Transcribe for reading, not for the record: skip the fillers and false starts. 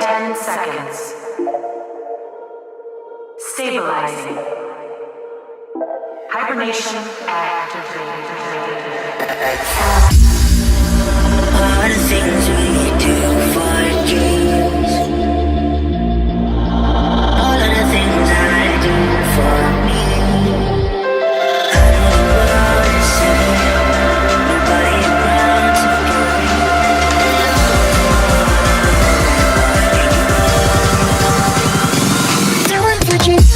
10 seconds. Stabilizing. Hibernation activated. All the things we do for dreams, all of the things I do for me. I know the world is saying nobody around to give. Do it for dreams.